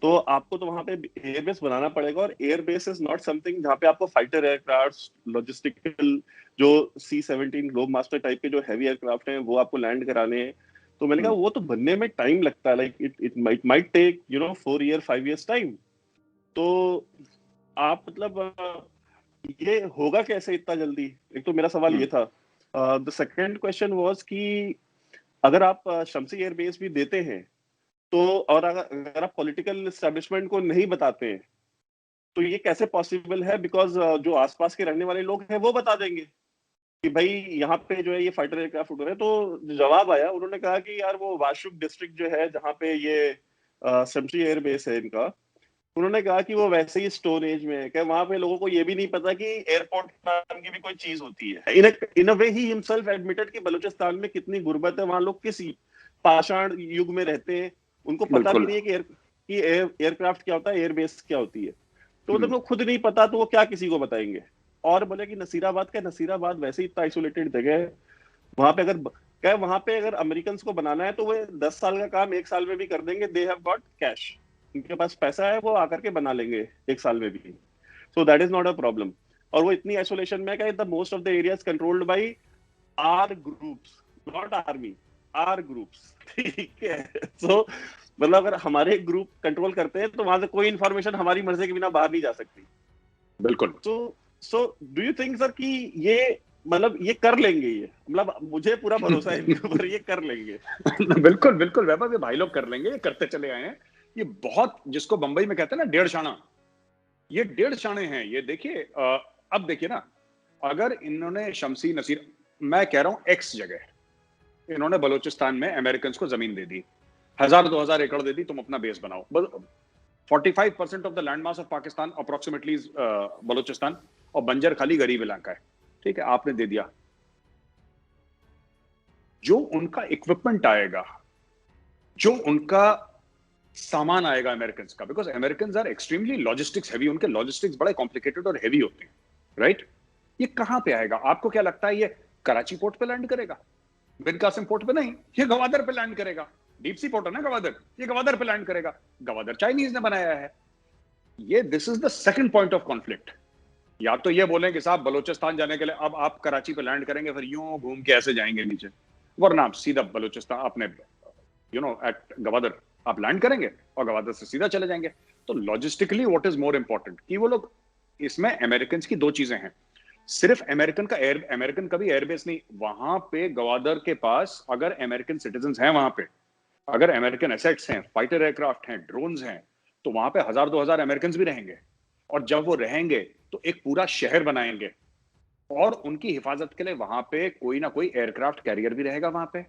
S2: तो आपको तो वहां पे एयरबेस बनाना पड़ेगा, और एयरबेस इज नॉट समथिंग जहाँ पे आपको फाइटर एयरक्राफ्ट, लॉजिस्टिकल जो C-17 ग्लोब मास्टर टाइप के जो हैवी एयरक्राफ्ट हैं वो आपको लैंड कराने हैं। तो मैंने कहा वो तो बनने में टाइम लगता है, like it might take 4 year 5 years time. तो आप मतलब ये होगा कैसे इतना जल्दी? एक तो मेरा सवाल ये था। द सेकंड क्वेश्चन वाज कि अगर आप शमसी एयरबेस भी देते हैं तो, और अगर आप पॉलिटिकल एस्टेब्लिशमेंट को नहीं बताते हैं तो ये कैसे पॉसिबल है? बिकॉज जो आसपास के रहने वाले लोग हैं वो बता देंगे कि भाई यहाँ पे जो है ये फाइटर एयरक्राफ्ट उड़ रहे हैं। तो जवाब आया, उन्होंने कहा कि यार वो वाशुक डिस्ट्रिक्ट जो है जहाँ पे ये शमसी एयरबेस है इनका, उन्होंने कहा कि वो वैसे ही स्टोन एज में है, कि वहां पे लोगों को ये भी नहीं पता कि एयरपोर्ट नाम की भी कोई चीज होती है। इन अ वे ही हिमसेल्फ एडमिटेड कि बलूचिस्तान में कितनी गुर्बत है, वहां लोग किस पाषाण युग में रहते हैं, उनको पता भी नहीं है कि एयरक्राफ्ट क्या होता है, एयरबेस क्या होती है। तो मतलब उनको खुद नहीं पता तो वो क्या किसी को बताएंगे? और बोले कि नसीराबाद वैसे ही इतना आइसोलेटेड जगह है, वहां पे अगर अमेरिकन को बनाना है तो वो 10 साल का काम 1 साल में भी कर देंगे। दे हैव गॉट कैश, उनके पास पैसा है, वो आकर के बना लेंगे 1 साल में भी। So that is not a problem. और वो इतनी आइसोलेशन में है, the most of the areas controlled by are groups, not army, are groups, ठीक है। सो मतलब अगर हमारे ग्रुप कंट्रोल करते हैं तो वहां से कोई इंफॉर्मेशन हमारी मर्जी के बिना बाहर नहीं जा सकती।
S1: बिल्कुल।
S2: So do you think sir कि ये मतलब ये कर लेंगे? ये मतलब मुझे पूरा भरोसा है इनके ऊपर, ये कर लेंगे।
S1: बिल्कुल बिल्कुल वैभव, ये भाई लोग कर लेंगे, ये करते चले आए हैं। ये बहुत, जिसको बंबई में कहते हैं ना 1.5 शाना, ये 1.5 शाने हैं ये। देखिए अब देखिए ना, अगर इन्होंने शमसी नसीर, मैं कह रहा हूं एक्स जगह इन्होंने बलूचिस्तान में अमेरिकन को जमीन दे दी, 1000-2000 एकड़ दे दी, तुम अपना बेस बनाओ। 45% of the land mass of Pakistan approximately Balochistan, और बंजर खाली गरीब इलाका है, ठीक है, आपने दे दिया। जो उनका इक्विपमेंट आएगा, जो उनका सामान आएगा अमेरिकन का, because American are extremely logistics heavy, उनके लॉजिस्टिक्स बड़े कॉम्प्लिकेटेड और हैवी होते हैं, राइट? ये कहां पे आएगा? आपको क्या लगता है ये कराची पोर्ट पे लैंड करेगा? बिन कासिम पोर्ट पे नहीं, ये गवादर पे लैंड करेगा। डीप सी पोर्ट है ना गवादर, ये गवादर पे लैंड करेगा। गवादर चाइनीज ने बनाया है। ये this is the second point of conflict. या तो ये बोलें कि साहब बलूचिस्तान जाने के लिए अब आप कराची पे लैंड करेंगे, फिर यूं घूम के ऐसे जाएंगे नीचे, वरना आप सीधा बलूचिस्तान अपने एट गवादर आप लैंड करेंगे और गवादर से सीधा चले जाएंगे। तो logistically what is more important कि वो लोग, इसमें अमेरिकन की 2 चीजें हैं। सिर्फ अमेरिकन का भी एयरबेस नहीं, वहां पे गवादर के पास अगर अमेरिकन सिटीजन हैं, वहां पे अगर अमेरिकन एसेट्स हैं, फाइटर एयरक्राफ्ट हैं, ड्रोन्स हैं, तो वहां पे 1000-2000 अमेरिकन भी रहेंगे। और जब वो रहेंगे तो एक पूरा शहर बनाएंगे, और उनकी हिफाजत के लिए वहां पे कोई ना कोई एयरक्राफ्ट कैरियर भी रहेगा, वहां पे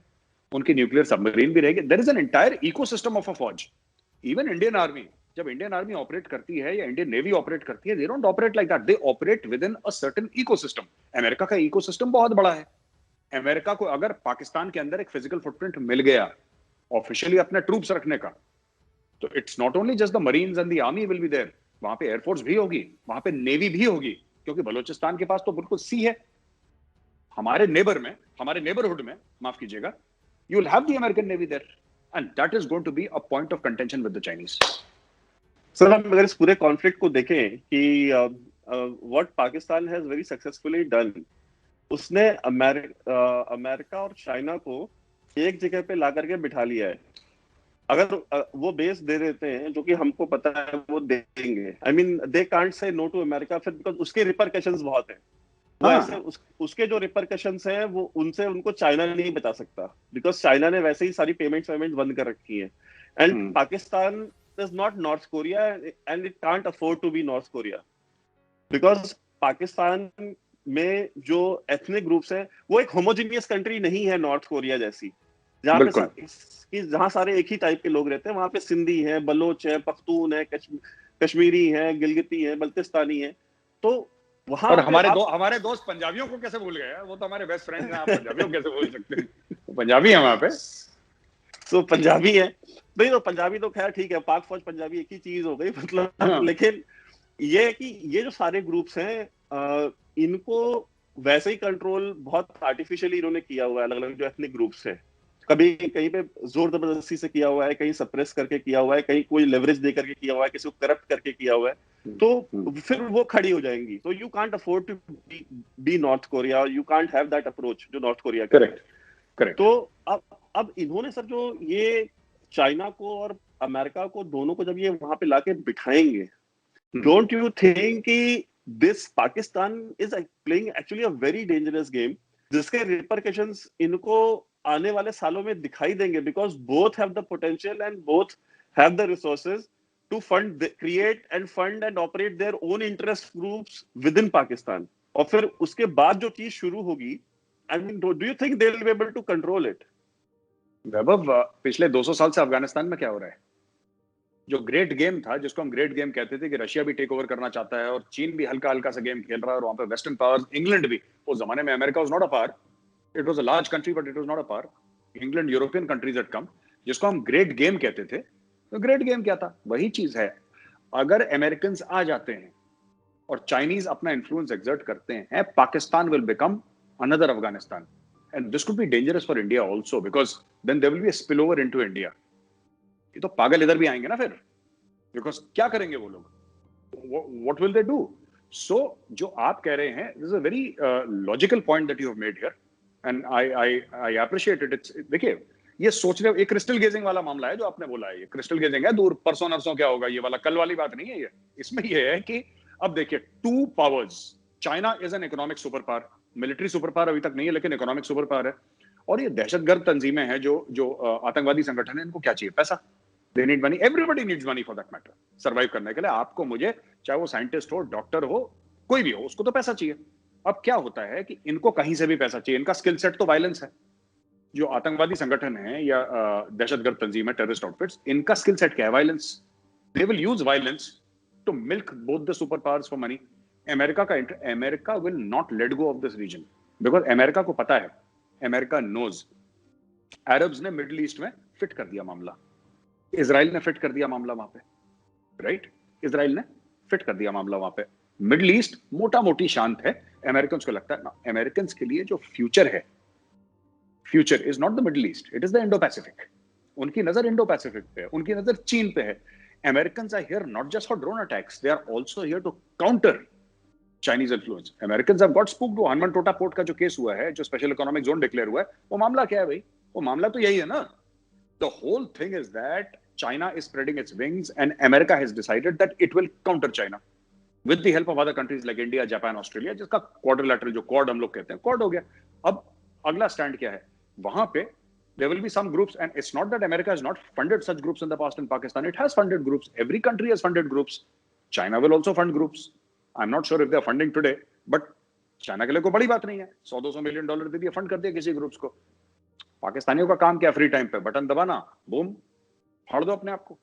S1: उनकी न्यूक्लियर सबमरीन भी रहेगी। There is an entire ecosystem of a फौज। इवन इंडियन आर्मी, जब इंडियन आर्मी ऑपरेट करती है या इंडियन नेवी ऑपरेट करती है, they don't operate like that, they operate within a certain ecosystem. America का इकोसिस्टम बहुत बड़ा है। अमेरिका को अगर पाकिस्तान के अंदर एक फिजिकल फुटप्रिंट मिल गया ऑफिशियली अपने ट्रूप्स रखने का, तो it's not only just the marines and the army will be there, वहां पे एयरफोर्स भी होगी, वहां पे नेवी भी होगी, क्योंकि बलूचिस्तान के पास तो बिल्कुल सी है। हमारे नेबरहुड में, माफ कीजिएगा, you will have the American navy there, and that is going to be a point of contention with the Chinese.
S2: Sir हम अगर इस पूरे कॉन्फ्लिक्ट को देखें कि what Pakistan has very successfully done, उसने अमेरिका और चाइना को एक जगह पे ला करके बिठा लिया है। अगर वो बेस दे देते हैं, जो कि हमको पता है वो देंगे, I mean they can't say no to America, फिर बिकॉज उसके रिपरकशंस बहुत हैं। वो ऐसे उसके जो रिपरकशंस हैं वो उनको चाइना नहीं बता सकता, बिकॉज चाइना ने वैसे ही सारी पेमेंट्स बंद कर रखी है। And Pakistan is not North Korea, and it can't afford to be North Korea, because Pakistan में जो एथनिक ग्रुप्स हैं वो एक होमोजीनियस कंट्री नहीं है नॉर्थ कोरिया जैसी, जहाँ सारे एक ही टाइप के लोग रहते हैं। वहां पे सिंधी है, बलोच है, पख्तून है, कश्मीरी है, गिलगिती है, बल्तिस्तानी है। तो वहां
S1: और
S2: पे
S1: हमारे दोस्त पंजाबियों को कैसे भूल गए? वो तो हमारे बेस्ट फ्रेंड हैं, आप पंजाबियों को कैसे भूल सकते हैं? वो पंजाबी है वहां पे।
S2: तो पंजाबी है, नहीं तो पंजाबी तो खैर ठीक है, पाक फौज पंजाबी एक ही चीज हो गई मतलब।
S1: हाँ,
S2: लेकिन ये है कि ये जो सारे ग्रुप्स हैं, इनको वैसे ही कंट्रोल बहुत आर्टिफिशियली इन्होंने किया हुआ है। अलग अलग जो एथनिक ग्रुप्स हैं, कभी कहीं पे जोर जबरदस्ती से किया हुआ है, कहीं सप्रेस करके किया हुआ है, कहीं कोई लेवरेज दे करके किया हुआ है, किसी को करप्ट करके किया हुआ है। तो फिर वो खड़ी हो जाएंगी। तो you can't afford to be North Korea, you can't have that approach जो नॉर्थ कोरिया का है।
S1: Correct correct.
S2: तो अब इन्होंने सर जो ये चाइना को और अमेरिका को दोनों को जब ये वहां पे लाके बिठाएंगे, डोंट यू थिंक कि this Pakistan is playing actually a very dangerous game, जिसके रिपरकशंस इनको आने वाले सालों में दिखाई देंगे, because both have the potential and both have the resources to fund, create and fund and operate their own interest groups within Pakistan. और फिर उसके बाद जो चीज शुरू होगी, I mean, do you think they will be able to control it?
S1: वैभव, पिछले 200 साल से अफगानिस्तान में क्या हो रहा है? जो ग्रेट गेम था, जिसको हम ग्रेट गेम कहते थे, कि रशिया भी टेक ओवर करना चाहता है और चीन भी हल्का हल्का सा गेम खेल रहा है, और वहां पे वेस्टर्न पावर्स, इंग्लैंड भी, उस जमाने में America was not a power, it was a large country but it was not a power, England, European countries had come, जिसको हम ग्रेट गेम कहते थे। तो ग्रेट गेम क्या था? वही चीज है। अगर अमेरिकन आ जाते हैं और चाइनीज अपना इन्फ्लुएंस एक्सर्ट करते हैं, Pakistan will become another Afghanistan, and this could be dangerous for India also, because then there will be a spill over into India. ये तो पागल इधर भी आएंगे ना फिर, बिकॉज क्या करेंगे वो लोग? What will they do? So जो आप कह रहे हैं, this is a very logical point that you have made here, and I appreciate it. It's, देखिए, ये सोच रहे हो, एक क्रिस्टल गेजिंग वाला मामला है जो आपने बोला है। ये क्रिस्टल गेजिंग है, दूर परसों नरसों क्या होगा, ये वाला कल वाली बात नहीं है ये। इसमें ये है कि अब देखिए, two powers, China is an economic super power, military super power अभी तक नहीं है, लेकिन इकोनॉमिक सुपर पावर है। और ये दहशतगर्द तंजीमें हैं, जो जो आतंकवादी संगठन है, इनको क्या चाहिए? पैसा। They need money, everybody needs money for that matter, survive करने के लिए। आपको, मुझे, चाहे वो साइंटिस्ट हो, डॉक्टर हो, कोई भी हो, उसको तो पैसा चाहिए। अब क्या होता है कि इनको कहीं से भी पैसा चाहिए। इनका स्किल सेट तो वायलेंस है। जो आतंकवादी संगठन है या दहशतगर्द तंजीम है, टेररिस्ट आउटफिट्स, इनका स्किल सेट क्या है? Violence. They will use violence to milk both the super powers for money. America will not let go of this region, because America को पता है, अमेरिका नोज, अरब्स ने मिडिल ईस्ट में fit कर दिया मामला, इजराइल ने फिट कर दिया मामला वहां पे, राइट? इजराइल ने फिट कर दिया मामला वहां पे। मिडिल ईस्ट मोटा मोटी शांत है। अमेरिकन को लगता है ना, अमेरिकन के लिए जो फ्यूचर है, future is not the middle east, it is the Indo Pacific. उनकी नजर इंडो पैसिफिक पे है, उनकी नजर चीन पे है। American are here not just for drone attacks, they are also here to counter Chinese influence. American have got spooked. Hambantota port का जो केस हुआ है, जो स्पेशल इकोनॉमिक जोन डिक्लेयर हुआ है, वो मामला क्या है भाई? वो मामला तो यही है ना। The whole thing is that China is spreading its wings, and America has decided that it will counter China with the help of other countries like India, Japan, Australia, जिसका quadrilateral, जो quad हम लोग कहते हैं, quad हो गया। अब अगला स्टैंड क्या है वहां पे? There will be some groups, and it's not that America has not funded such groups in the past in Pakistan. It has funded groups. Every country has funded groups. China will also fund groups. I'm not sure if they are funding today, but China के लिए कोई बड़ी बात नहीं है। $100-200 million दे दिया, fund कर दिया किसी ग्रुप्स को। पाकिस्तानियों का काम क्या? फ्री टाइम पे बटन दबाना, बूम, फाड़ दो अपने आप को,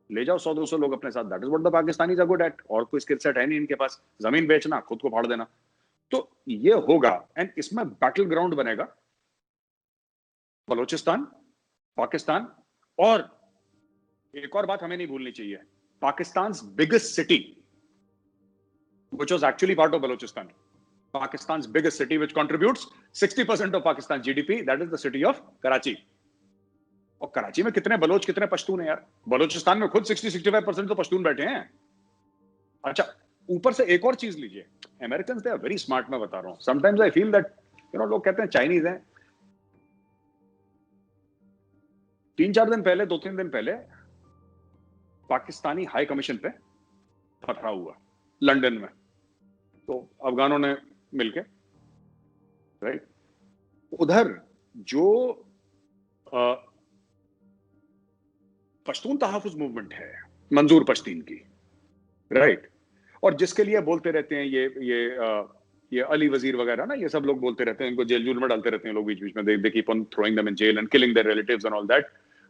S1: ले जाओ 100-200 लोग अपने साथ। That is what the Pakistanis are good at. और कोई स्किल सेट है नहीं इनके पास, जमीन बेचना, खुद को फाड़ देना। तो ये होगा, एंड इसमें बैटल ग्राउंड बनेगा बलोचिस्तान, पाकिस्तान। और एक और बात हमें नहीं भूलनी चाहिए, Pakistan biggest city which was actually part of Balochistan, Pakistan's biggest city, which contributes 60% of Pakistan's GDP, that is the city of Karachi. और कराची में कितने बलोच, कितने पश्तून हैं यार? बलोचिस्तान में खुद 60-65% तो पश्तून बैठे हैं। अच्छा, ऊपर से एक और चीज लीजिए, American they are very smart. मैं बता रहा हूं, समटाइम्स आई फील दैट, लोग कहते हैं चाइनीज हैं। 3-4 दिन पहले, 2-3 दिन पहले, पाकिस्तानी हाई कमीशन पे पथराव हुआ लंदन में। तो अफगानों ने मिलके, राइट, उधर जो पश्तून तहफ़्फ़ुज़ मूवमेंट है, मंजूर पश्तीन की, राइट, और जिसके लिए बोलते रहते हैं ये अली वजीर वगैरह ना, ये सब लोग बोलते रहते हैं, इनको जेल जूल में डालते रहते हैं लोग बीच बीच में, they keep on throwing them in jail and killing their relatives and all that.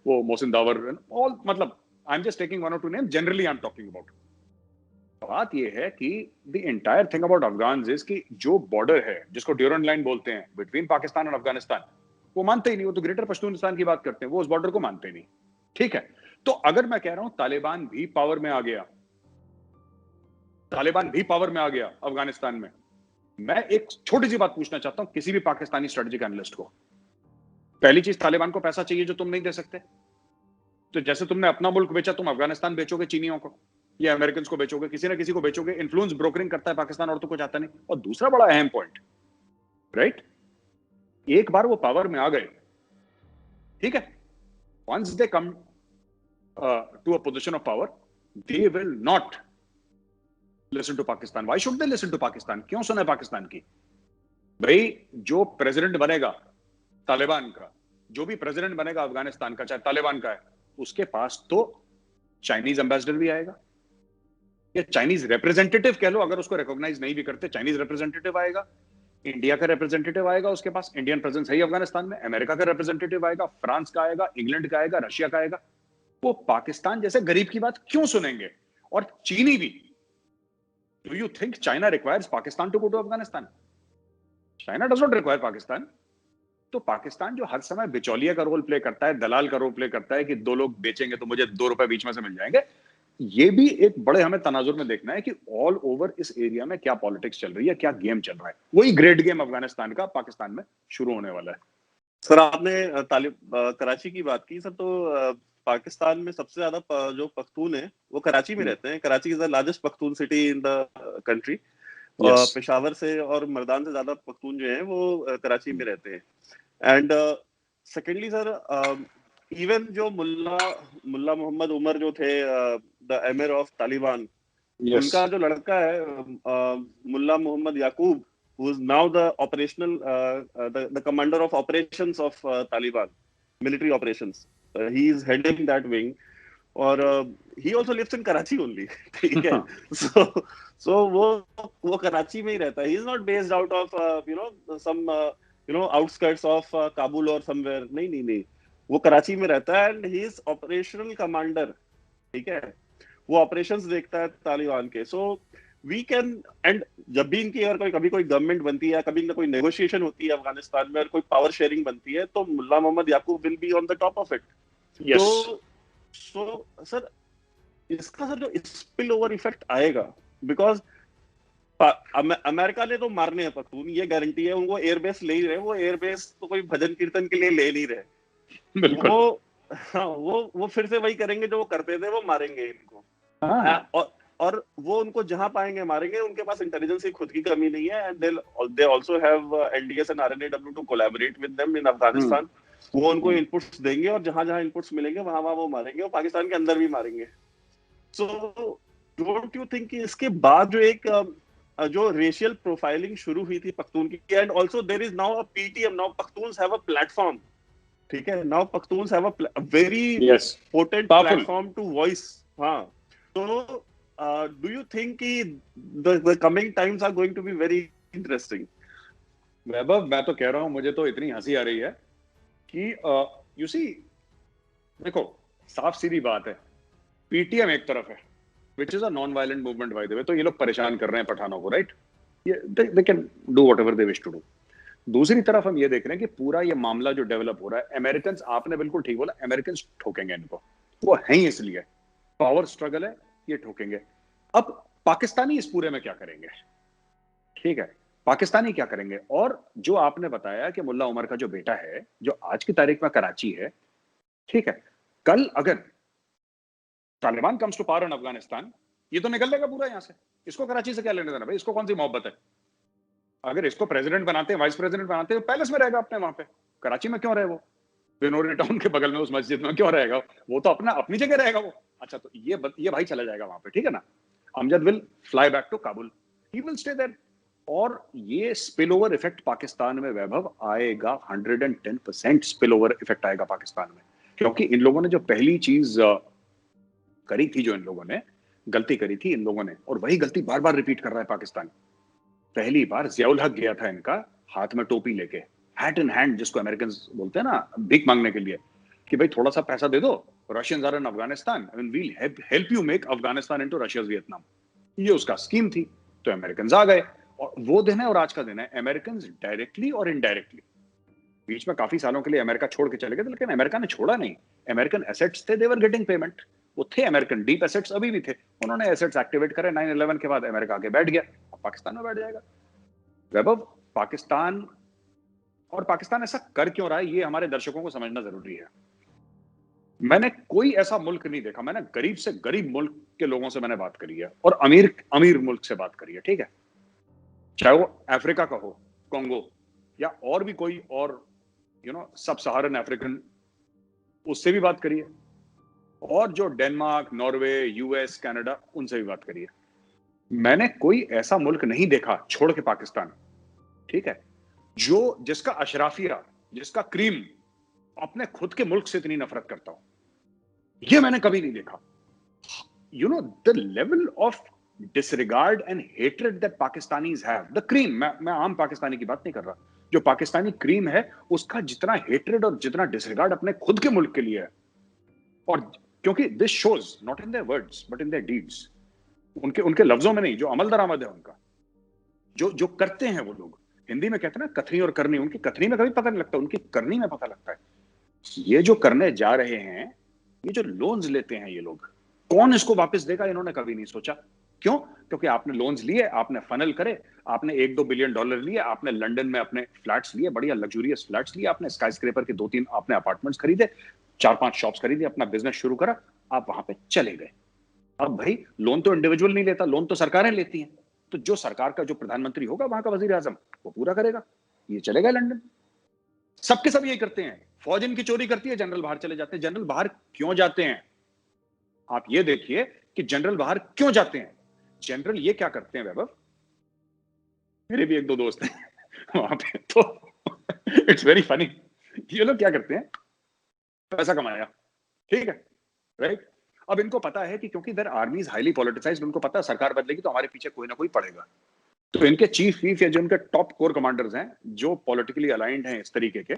S1: वो मोहसिन दावर, ऑल, मतलब I am just taking 1 or 2 name, generally I am talking about. बात ये है कि the entire thing about Afghan is कि जो border है जिसको ड्यूरन लाइन बोलते हैं बिटवीन पाकिस्तान और अफगानिस्तान, वो मानते ही नहीं। वो तो ग्रेटर पश्तूनिस्तान की बात करते हैं, वो उस बॉर्डर को मानते नहीं। ठीक है, तो अगर मैं कह रहा हूं तालिबान भी पावर में आ गया, तालिबान भी पावर में आ गया अफगानिस्तान में, मैं एक छोटी सी बात पूछना चाहता हूं किसी भी पाकिस्तानी स्ट्रेटेजिक एनालिस्ट को। पहली चीज, तालिबान को पैसा चाहिए जो तुम नहीं दे सकते। तो जैसे तुमने अपना मुल्क बेचा, तुम अफगानिस्तान बेचोगे चीनियों को या अमेरिकन को बेचोगे, किसी ना किसी को बेचोगे। इन्फ्लुएंस ब्रोकरिंग करता है पाकिस्तान, और तो कुछ आता नहीं। और दूसरा बड़ा अहम पॉइंट, राइट, एक बार वो पावर में आ गए, ठीक है, once they come to a position of power, they will not listen to Pakistan. Why should they listen to Pakistan? क्यों सुने पाकिस्तान की? भाई जो प्रेसिडेंट बनेगा तालिबान का, जो भी प्रेसिडेंट बनेगा अफगानिस्तान का, चाहे तालिबान का है, उसके पास तो चाइनीज एम्बेसडर भी आएगा, या चाइनीज रिप्रेजेंटेटिव कह लो, अगर उसको रिकॉग्नाइज नहीं भी करते, चाइनीज रिप्रेजेंटेटिव आएगा, इंडिया का रिप्रेजेंटेटिव आएगा, उसके पास इंडियन प्रेजेंस है ही अफगानिस्तान में, अमेरिका का रिप्रेजेंटेटिव आएगा, फ्रांस का आएगा, इंग्लैंड का आएगा, रशिया का आएगा। वो पाकिस्तान जैसे गरीब की बात क्यों सुनेंगे? और चीनी भी। Do you think China requires Pakistan to go to Afghanistan? China does not require Pakistan. तो पाकिस्तान जो हर समय बिचौलिया का रोल प्ले करता है, दलाल का रोल प्ले करता है कि दो लोग बेचेंगे तो मुझे 2 रुपए बीच में से मिल जाएंगे, ये भी एक बड़े हमें तनाजुर में देखना है कि ऑल ओवर इस एरिया में क्या पॉलिटिक्स चल रही है, क्या गेम चल रहा है। वही ग्रेट गेम अफगानिस्तान का पाकिस्तान में शुरू होने वाला है।
S2: सर आपने कराची की बात की सर, तो पाकिस्तान में सबसे ज्यादा जो पख्तून है वो कराची में रहते हैं। Karachi is the largest Pakhtun city in the country.
S1: Yes.
S2: Peshawar से और मर्दान से ज्यादा पख्तून जो हैं वो कराची में रहते हैं। एंड सेकेंडली सर, इवन जो मुल्ला मोहम्मद उमर जो थे, the emir of Taliban,
S1: Yes.
S2: उनका जो लड़का है मुल्ला मोहम्मद याकूब, who is now the operational the commander of operations of Taliban military operations. He is heading that wing, और he also lives in Karachi only. ठीक है, so वो कराची में ही रहता है. He is not based out of some outskirts of Kabul or somewhere. नहीं, वो कराची में रहता है, and he is operational commander. ठीक है, वो ऑपरेशंस देखता है तालिबान के. सो वी कैन, एंड जब भी इनकी अगर कभी कोई गवर्नमेंट बनती है, कभी कोई नेगोशिएशन होती है अफगानिस्तान में और कोई पावर शेयरिंग बनती है, तो Mullah Mohammad Yaqoob will be on the top of it. तो सो सर, इसका सर जो स्पिल ओवर इफेक्ट आएगा, बिकॉज अमेरिका ने तो मारने हैं पख्तून, ये गारंटी है. उनको एयरबेस ले ही रहे, वो एयरबेस तो कोई भजन कीर्तन के लिए ले नहीं रहे. वो फिर से वही करेंगे जो वो करते थे, वो मारेंगे इनको. और वो उनको जहां पाएंगे मारेंगे. उनके पास इंटेलिजेंस की खुद की कमी नहीं है, and they also have NDS and RNAW to collaborate with them in Afghanistan. वो उनको इनपुट्स देंगे, और जहां इनपुट्स मिलेंगे वहां वो मारेंगे, और पाकिस्तान के अंदर भी मारेंगे. सो डोंट यू थिंक कि इसके बाद जो एक जो रेशियल प्रोफाइलिंग शुरू हुई थी पख्तून की, and also there is now a PTM, now Pakhtuns have a platform. ठीक है, now Pakhtuns have a very potent platform to voice. हाँ, तो do you think the coming times are going to be very interesting?
S1: वैभव, मैं तो कह रहा हूं, मुझे तो इतनी हंसी आ रही है कि यू सी, देखो साफ सीधी बात है, पीटीएम एक तरफ है, which is a non-violent movement by the way, तो ये लोग परेशान कर रहे हैं पठानों को, right? they can do whatever they wish to do. दूसरी तरफ हम ये देख रहे हैं कि पूरा ये मामला जो डेवलप हो रहा है, अमेरिकन, आपने बिल्कुल ठीक बोला, अमेरिकन ठोकेंगे इनको, वो है ही इसलिए, पावर स्ट्रगल है, ये ठोकेंगे. अब पाकिस्तानी इस पूरे में क्या करेंगे? ठीक है, पाकिस्तानी क्या करेंगे? और जो आपने बताया कि मुल्ला उमर का जो बेटा है, जो आज की तारीख में कराची है, ठीक है, कल अगर Taliban comes to power in Afghanistan, ये तो निकल लेगा पूरा यहां से. इसको कराची से क्या लेने देना भाई? इसको कौन सी मोहब्बत है? अगर इसको प्रेसिडेंट बनाते हैं, वाइस प्रेसिडेंट बनाते हैं, पैलेस में रहेगा अपने वहां पे. कराची में क्यों रहे वो? बिनोरी टाउन के बगल में उस मस्जिद में क्यों रहेगा? वो तो अपनी जगह रहेगा वो. अच्छा, तो ये भाई चला जाएगा वहां पे, ठीक है ना. Amjad will fly back to Kabul, he will stay there. और ये स्पिल ओवर इफेक्ट पाकिस्तान में वैभव आएगा, 110% स्पिल ओवर इफेक्ट आएगा पाकिस्तान में. क्योंकि इन लोगों ने जो पहली चीज करी थी, जो इन लोगों ने गलती करी थी इन लोगों ने, और वही गलती बार बार रिपीट कर रहा है पाकिस्तान. पहली बार जियाउल हक गया था इनका हाथ में टोपी लेके, हैट इन हैंड, जिसको अमेरिकन बोलते हैं ना, भीख मांगने के लिए, कि भाई थोड़ा सा पैसा दे दो, Russians are in Afghanistan, I mean we'll help you make Afghanistan into Russia's Vietnam. ये उसका स्कीम थी। तो अमेरिकन आ गए, और वो दिन है और आज का दिन है। अमेरिकन डायरेक्टली और इनडायरेक्टली, बीच में काफी सालों के लिए अमेरिका छोड़ के चले गए थे, लेकिन अमेरिका ने छोड़ा नहीं। अमेरिकन एसेट्स थे, देवर गेटिंग पेमेंट, वो थे अमेरिकन डीप एसेट्स, अभी भी थे। उन्होंने एसेट्स एक्टिवेट करे 9/11 के बाद, अमेरिका आके बैठ गया, अब पाकिस्तान में बैठ जाएगा। वैभव, पाकिस्तान, और पाकिस्तान ऐसा कर क्यों रहा है, ये हमारे दर्शकों को समझना जरूरी है। मैंने कोई ऐसा मुल्क नहीं देखा, मैंने गरीब से गरीब मुल्क के लोगों से मैंने बात करी है, और अमीर अमीर मुल्क से बात करी है, ठीक है, चाहे वो अफ्रीका का हो, कोंगो, या और भी कोई और सब सहारन अफ्रीकन, उससे भी बात करिए, और जो डेनमार्क, नॉर्वे, यूएस, कनाडा, उनसे भी बात करिए। मैंने कोई ऐसा मुल्क नहीं देखा छोड़ के पाकिस्तान, ठीक है, जिसका अशराफिया, जिसका क्रीम अपने खुद के मुल्क से इतनी नफरत करता हो। ये मैंने कभी नहीं देखा। The level of disregard and hatred that Pakistanis have, the cream, मैं आम पाकिस्तानी की बात नहीं कर रहा, जो पाकिस्तानी क्रीम है उसका जितना हेट्रेड और जितना डिसरिगार्ड अपने खुद के मुल्क के लिए है। और क्योंकि this shows not in their words but in their deeds, उनके लफ्जों में नहीं, जो अमल दरामद है उनका, जो करते हैं वो लोग। हिंदी में कहते हैं ना कथनी और करनी, उनकी कथनी में कभी पता नहीं लगता, उनकी करनी में पता लगता है। ये जो करने जा रहे हैं, ये जो लोन्स लेते हैं ये लोग, कौन इसको वापस देगा, इन्होंने कभी नहीं सोचा। क्यों? क्योंकि आपने लोन्स लिए, आपने फनल करे, आपने $1-2 बिलियन लिए, आपने लंदन में अपने फ्लैट्स लिए, बढ़िया लग्जूरियस फ्लैट्स लिए, आपने स्काई स्क्रेपर के 2-3 आपने अपार्टमेंट्स खरीदे, 4-5 शॉप्स खरीदी, अपना बिजनेस शुरू करा, आप वहां पे चले गए। अब भाई लोन तो इंडिविजुअल नहीं लेता, लोन तो सरकारें लेती हैं। तो जो सरकार का जो प्रधानमंत्री होगा, वहां का वजीर आजम, वो पूरा करेगा। ये चले गए लंदन, सबके सब यही करते हैं। फौज इनकी चोरी करती है, जनरल बाहर चले जाते हैं। जनरल बाहर क्यों जाते हैं, आप ये देखिए कि जनरल बाहर क्यों जाते हैं। जनरल ये क्या करते हैं वैभव, मेरे भी 1-2 दोस्त हैं वहां पे, तो इट्स वेरी फनी। ये लोग क्या करते हैं, पैसा कमाया, ठीक है, राइट। अब इनको पता है कि क्योंकि there army is highly politicised, उनको पता है सरकार बदलेगी तो हमारे पीछे कोई ना कोई पड़ेगा। तो इनके चीफ वीफ या जो इनके टॉप कोर कमांडर्स हैं, जो पॉलिटिकली अलाइंड हैं इस तरीके के,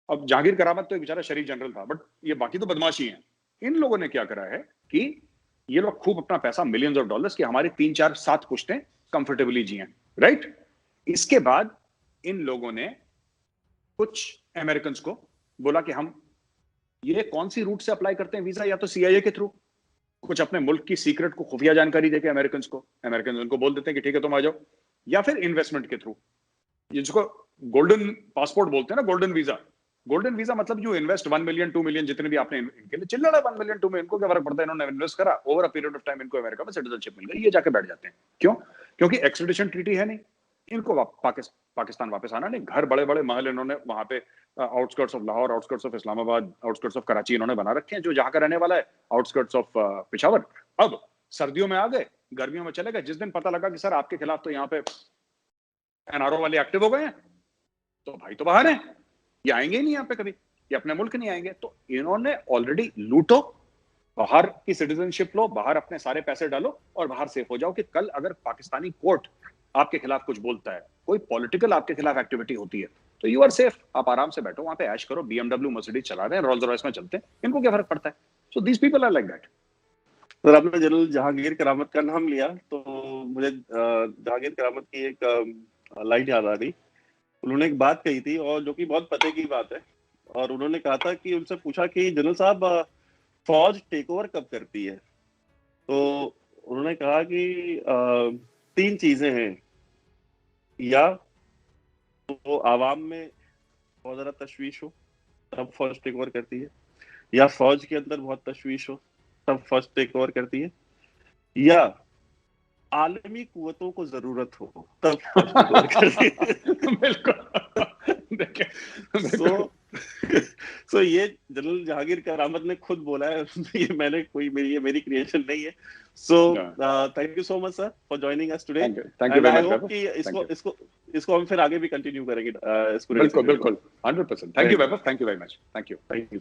S1: अब जहांगीर करामत तो एक बेचारा शरीफ जनरल था, बट ये बाकी तो बदमाशी हैं। इन लोगों ने क्या करा है कि ये लोग खूब अपना पैसा, मिलियंस ऑफ डॉलर्स, की हमारी 3-4-7 पुश्तें कंफर्टेबली जिए, राइट। इसके बाद इन लोगों ने कुछ अमेरिकन को बोला कि हम ये कौन सी रूट से अप्लाई करते हैं वीजा, या तो CIA के थ्रू, कुछ अपने मुल्क की सीक्रेट को खुफिया जानकारी देके अमेरिकन उनको बोल देते हैं कि ठीक है तुम आ जाओ, या फिर इन्वेस्टमेंट के थ्रू, जिसको गोल्डन पासपोर्ट बोलते हैं ना, गोल्डन वीजा। गोल्डन वीजा मतलब यू इन्वेस्ट 1 मिलियन 2 मिलियन, जितने भी आपने, इनके लिए चिल्लड़ है 1 मिलियन 2 मिलियन, इनको क्या फर्क पड़ता है, इन्होंने इन्वेस्ट करा, over a period of time इनको अमेरिका में सिटीजनशिप मिल गई, ये जाके बैठ जाते हैं। क्यों? क्योंकि एक्सट्रेडिशन ट्रीटी है नहीं, इनको पाकिस्तान वापस आना नहीं। घर, बड़े बड़े महल इन्होंने वहां पे outskirts of Lahore, outskirts of Islamabad, outskirts of Karachi इन्होंने बना रखे हैं, जो जहां का रहने वाला है आउटस्कर्ट्स ऑफ पेशावर। अब सर्दियों में आ गए, गर्मियों में चले गए। जिस दिन पता लगा कि सर आपके खिलाफ तो यहाँ पे NRO वाले एक्टिव हो गए हैं, तो भाई तो बाहर हैं, ये आएंगे ही नहीं यहाँ पे कभी, ये अपने मुल्क नहीं आएंगे। तो इन्होंने ऑलरेडी लूटो, बाहर की सिटीजनशिप लो, बाहर अपने सारे पैसे डालो और बाहर सेफ हो जाओ, कि कल अगर पाकिस्तानी कोर्ट आपके खिलाफ कुछ बोलता है, कोई पॉलिटिकल आपके खिलाफ एक्टिविटी होती है, तो यू आर सेफ। आप आराम से बैठो वहां पे, ऐश करो, BMW मर्सिडीज चला रहे हैं, रोल्स रॉयस में चलते हैं, इनको क्या फर्क पड़ता है। So these people are like that.
S2: Sir आपने जनरल जहांगीर करामत का नाम लिया तो मुझे जहांगीर करामत की एक लाइन याद आ रही। उन्होंने एक बात कही थी, और जो कि बहुत पते की बात है, और उन्होंने कहा था कि उनसे पूछा कि जनरल साहब फौज टेक ओवर कब करती है, तो उन्होंने कहा कि 3 चीजें हैं, या तो आवाम में बहुत ज्यादा तशवीश हो तब फौज टेक ओवर करती है, या फौज के अंदर बहुत तशवीश हो तब फौज टेक ओवर करती है, या आलमी कुव्वतों को जरूरत हो तब फौज टेक ओवर करती है।
S1: बिल्कुल। देखिए,
S2: सो ये जनरल जहांगीर करामत ने खुद बोला है, ये मैंने कोई मेरी क्रिएशन नहीं है। So thank you so much sir for joining us today, and I hope कि इसको हम फिर आगे भी कंटिन्यू करेंगे।
S1: बिल्कुल 100%। Thank you Vaibhav, thank you very much, thank you.